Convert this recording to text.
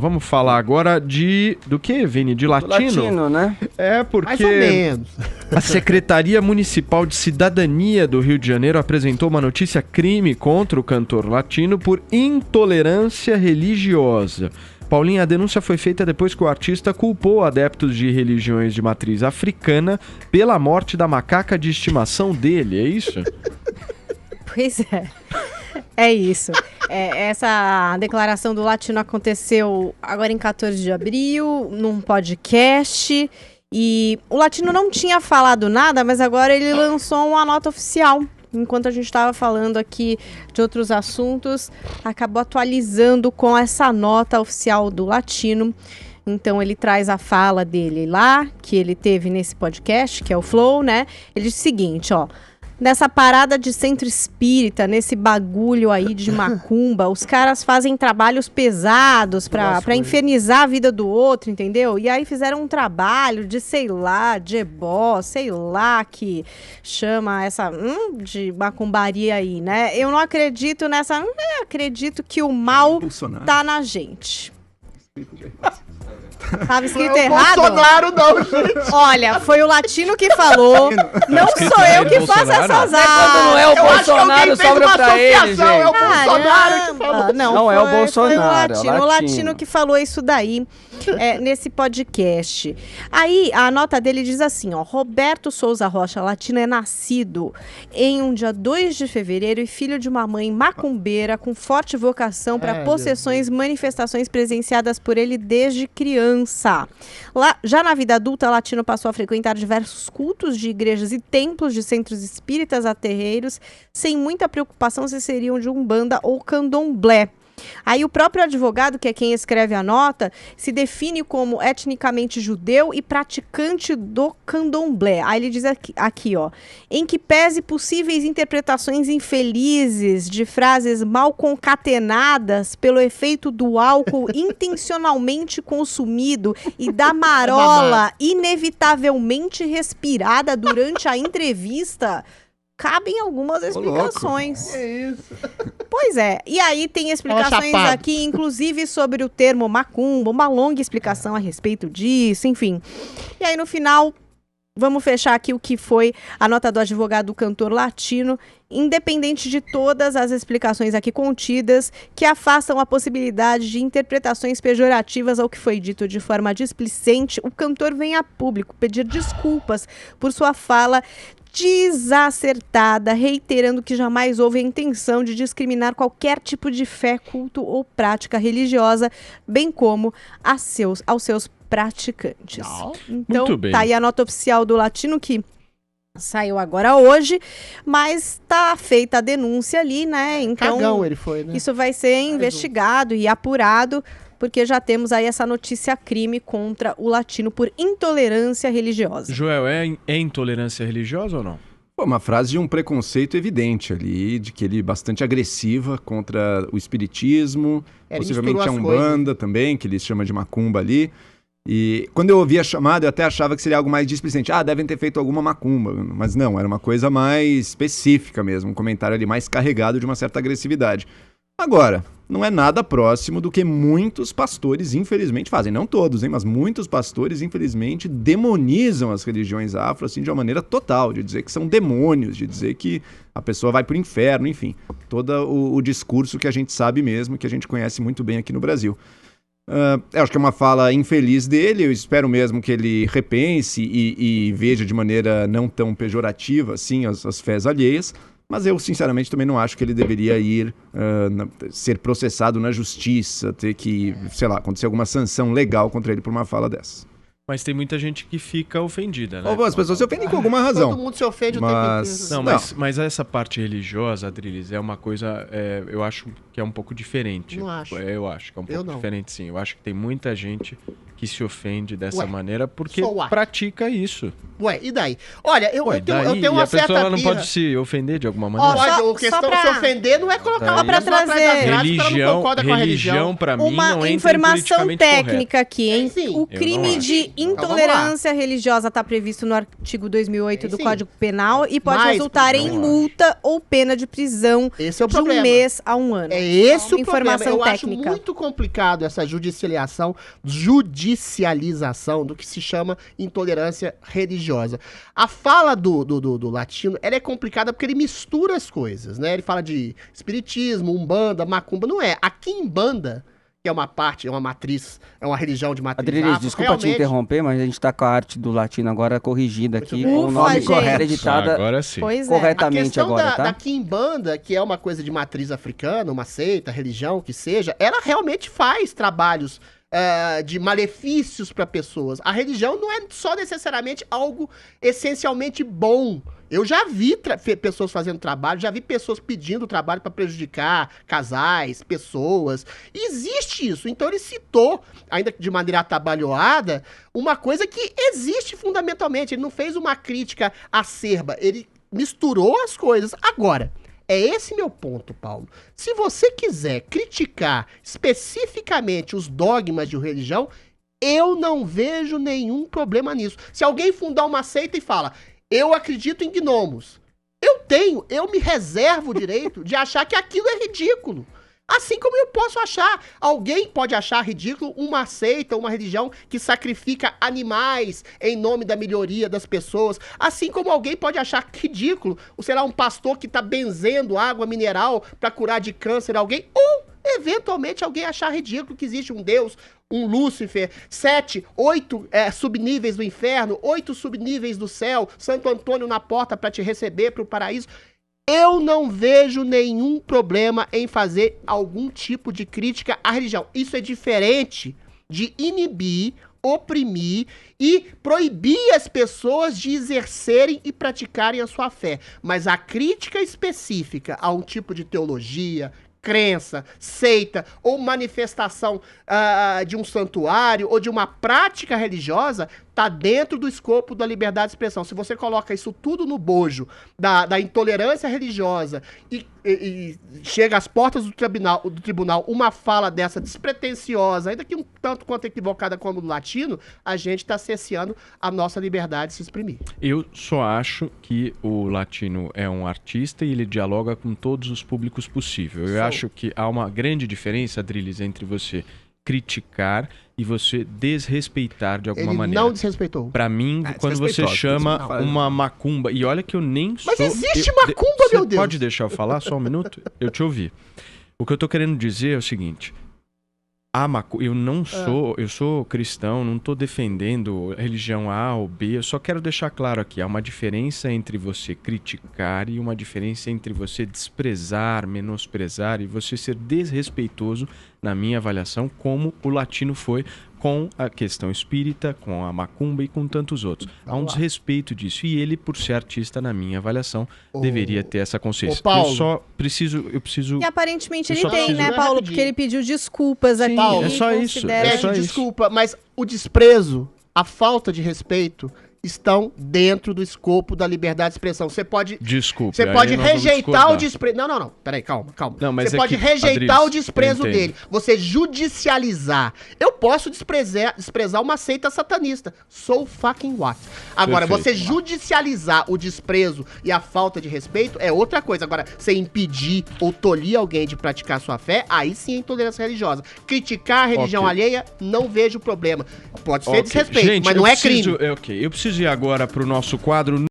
Vamos falar agora do que, Vini? De latino? Latino, né? É, porque Mais ou menos. a Secretaria Municipal de Cidadania do Rio de Janeiro apresentou uma notícia crime contra o cantor latino por intolerância religiosa. Paulinha, a denúncia foi feita depois que o artista culpou adeptos de religiões de matriz africana pela morte da macaca de estimação dele, é isso? Pois é. É isso. Essa declaração do latino aconteceu agora em 14 de abril, num podcast. E o latino não tinha falado nada, mas agora ele lançou uma nota oficial. Enquanto a gente estava falando aqui de outros assuntos, acabou atualizando com essa nota oficial do latino. Então ele traz a fala dele lá, que ele teve nesse podcast, que é o Flow, né? Ele diz o seguinte, ó. Nessa parada de centro espírita, nesse bagulho aí de macumba, os caras fazem trabalhos pesados pra infernizar a vida do outro, entendeu? E aí fizeram um trabalho de, sei lá, de ebó, sei lá, que chama essa de macumbaria aí, né? Eu não acredito nessa... acredito que o mal tá na gente. Tava escrito errado? Bolsonaro não, gente. Olha, foi o latino que falou. Não sou eu que faço essas artes. Quando não é o Bolsonaro, sobra pra ele, gente. É o Bolsonaro que falou. Não é o Bolsonaro, foi o latino que falou isso daí nesse podcast. Aí, a nota dele diz assim, ó. Roberto Souza Rocha Latino é nascido em um dia 2 de fevereiro e filho de uma mãe macumbeira com forte vocação para possessões, manifestações presenciadas por ele desde criança. Já na vida adulta, Latino passou a frequentar diversos cultos de igrejas e templos de centros espíritas a terreiros, sem muita preocupação se seriam de Umbanda ou Candomblé. Aí o próprio advogado, que é quem escreve a nota, se define como etnicamente judeu e praticante do candomblé. Aí ele diz aqui, ó, em que pese possíveis interpretações infelizes de frases mal concatenadas pelo efeito do álcool intencionalmente consumido e da marola inevitavelmente respirada durante a entrevista... cabem algumas explicações. É isso. Pois é. E aí tem explicações aqui, inclusive sobre o termo macumba, uma longa explicação a respeito disso, enfim. E aí no final, vamos fechar aqui o que foi a nota do advogado do cantor latino, independente de todas as explicações aqui contidas, que afastam a possibilidade de interpretações pejorativas ao que foi dito de forma displicente, o cantor vem a público pedir desculpas por sua fala desacertada, reiterando que jamais houve a intenção de discriminar qualquer tipo de fé, culto ou prática religiosa, bem como aos seus praticantes. Então, muito bem. Tá aí a nota oficial do latino que saiu agora hoje, mas tá feita a denúncia ali, né? Então, Cagão ele foi, né? Isso vai ser investigado e apurado, porque já temos aí essa notícia crime contra o latino por intolerância religiosa. Joel, é intolerância religiosa ou não? Pô, uma frase de um preconceito evidente ali, de que ele é bastante agressiva contra o espiritismo, possivelmente a Umbanda também, que eles chamam de macumba ali. E quando eu ouvi a chamada, eu até achava que seria algo mais displicente. Devem ter feito alguma macumba. Mas não, era uma coisa mais específica mesmo, um comentário ali mais carregado de uma certa agressividade. Agora, não é nada próximo do que muitos pastores, infelizmente, fazem. Não todos, hein? Mas muitos pastores, infelizmente, demonizam as religiões afro, assim, de uma maneira total, de dizer que são demônios, de dizer que a pessoa vai para o inferno, enfim. Todo o discurso que a gente sabe mesmo, que a gente conhece muito bem aqui no Brasil. Eu acho que é uma fala infeliz dele, eu espero mesmo que ele repense e veja de maneira não tão pejorativa, assim, as fés alheias. Mas eu, sinceramente, também não acho que ele deveria ser processado na justiça, ter que, sei lá, acontecer alguma sanção legal contra ele por uma fala dessa. Mas tem muita gente que fica ofendida, né? As pessoas se ofendem com alguma razão. Todo mundo se ofende o tempo inteiro. Não, mas essa parte religiosa, Adriles, é uma coisa, eu acho que é um pouco diferente. Não acho. Eu acho que é um pouco diferente, sim. Eu acho que tem muita gente que se ofende dessa maneira porque pratica isso. E daí? Olha, eu tenho uma certa a pessoa não pode se ofender de alguma maneira? A questão de se ofender não é colocar uma pessoa atrás das grades porque ela não concorda com a religião. Pra mim, não entra em informação politicamente técnica correto. aqui, hein? O crime de Intolerância religiosa está previsto no artigo 2008 do Código Penal e pode resultar em multa ou pena de prisão esse é o de problema. 1 mês a 1 ano. É esse o problema. Informação Eu técnica. acho muito complicado essa judicialização do que se chama intolerância religiosa. A fala do Latino, ela é complicada porque ele mistura as coisas, né? Ele fala de espiritismo, umbanda, macumba. Não é. A quimbanda, que é uma parte, é uma matriz, é uma religião de matriz Adriles, desculpa te interromper, mas a gente tá com a arte do Latino agora corrigida aqui, com o nome correto, editada agora sim. corretamente agora, tá? A questão da quimbanda, que é uma coisa de matriz africana, uma seita, religião, que seja, ela realmente faz trabalhos de malefícios para pessoas. A religião não é só necessariamente algo essencialmente bom. Eu já vi pessoas fazendo trabalho, já vi pessoas pedindo trabalho para prejudicar casais, pessoas. Existe isso. Então ele citou, ainda de maneira atabalhoada, uma coisa que existe fundamentalmente. Ele não fez uma crítica acerba, ele misturou as coisas. Agora, é esse meu ponto, Paulo. Se você quiser criticar especificamente os dogmas de religião, eu não vejo nenhum problema nisso. Se alguém fundar uma seita e fala, eu acredito em gnomos, eu me reservo o direito de achar que aquilo é ridículo. Assim como eu posso achar, alguém pode achar ridículo uma seita, uma religião que sacrifica animais em nome da melhoria das pessoas. Assim como alguém pode achar ridículo, sei lá, um pastor que está benzendo água mineral para curar de câncer alguém. Ou, eventualmente, alguém achar ridículo que existe um Deus, um Lúcifer, 7, 8 subníveis do inferno, 8 subníveis do céu, Santo Antônio na porta para te receber para o paraíso. Eu não vejo nenhum problema em fazer algum tipo de crítica à religião. Isso é diferente de inibir, oprimir e proibir as pessoas de exercerem e praticarem a sua fé. Mas a crítica específica a um tipo de teologia, crença, seita ou manifestação de um santuário ou de uma prática religiosa está dentro do escopo da liberdade de expressão. Se você coloca isso tudo no bojo da intolerância religiosa e chega às portas do tribunal uma fala dessa despretensiosa, ainda que um tanto quanto equivocada como o Latino, a gente está cesseando a nossa liberdade de se exprimir. Eu só acho que o Latino é um artista e ele dialoga com todos os públicos possíveis. Eu acho que há uma grande diferença, Adriles, entre você criticar e você desrespeitar de alguma maneira. Ele não desrespeitou. Pra mim, quando você chama uma macumba, e olha que eu nem sou... Mas existe macumba, meu Deus! Pode deixar eu falar só um minuto? Eu te ouvi. O que eu tô querendo dizer é o seguinte, eu não sou, eu sou cristão, não tô defendendo religião A ou B, eu só quero deixar claro aqui, há uma diferença entre você criticar e uma diferença entre você desprezar, menosprezar e você ser desrespeitoso, na minha avaliação, como o Latino foi com a questão espírita, com a macumba e com tantos outros. Há um desrespeito disso. E ele, por ser artista, na minha avaliação, deveria ter essa consciência. Eu preciso... E aparentemente ele tem, né, Paulo? Porque ele pediu desculpas aqui. Paulo, é só isso. Desculpa, mas o desprezo, a falta de respeito estão dentro do escopo da liberdade de expressão. Você pode... Desculpa. Você pode rejeitar o desprezo... Não. Peraí, calma. Não, mas você pode rejeitar Adriles, o desprezo dele. Você judicializar. Eu posso desprezar uma seita satanista. So fucking what? Agora, você judicializar o desprezo e a falta de respeito é outra coisa. Agora, você impedir ou tolir alguém de praticar a sua fé, aí sim é intolerância religiosa. Criticar a religião alheia, não vejo problema. Pode ser desrespeito, gente, mas não é crime. Eu preciso ir agora para o nosso quadro